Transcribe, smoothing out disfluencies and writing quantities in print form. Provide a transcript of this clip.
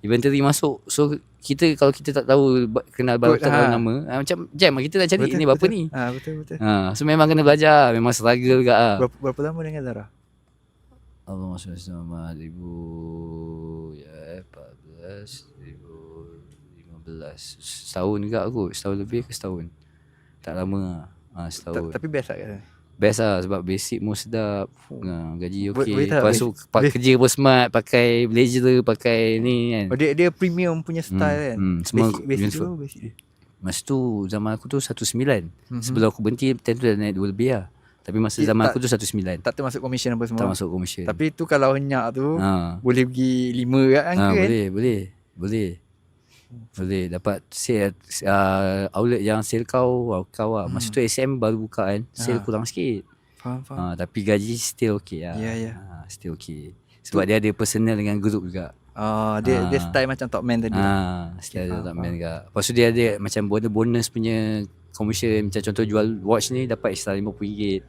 Inventory masuk. So kita kalau kita tak tahu kenal barcode dalam nama, macam jam kita nak cari ni berapa ni. Betul. So memang kena belajar, memang struggle juga ah. Berapa lama dengan Zara? Allah masuk Islam 2014 2015 setahun juga aku, setahun lebih ke setahun. Tak lama lah. Setahun. Tapi best tak kan? Best lah sebab basic pun sedap. Gaji okey. Lepas tu kerja pun smart, pakai blazer, pakai ni kan. Dia premium punya style kan. Semua basic dia. Masa tu zaman aku tu 19. Sebelum aku berhenti time tu dah naik 2 lebih lah. Tapi masa zaman aku tu 19. Tak termasuk commission apa semua. Tak masuk commission. Tapi tu kalau henyak tu boleh pergi 5 kan? Boleh dapat sale outlet yang sale kau lah. Masa tu SM baru buka kan. Sale kurang sikit. Faham. Tapi gaji still okay lah. Ya. Still okay. Sebab dia ada personal dengan group juga. Dia style macam top man tadi. Style top man juga. Lepas tu dia ada macam bonus punya commission. Macam contoh jual watch ni dapat extra RM50.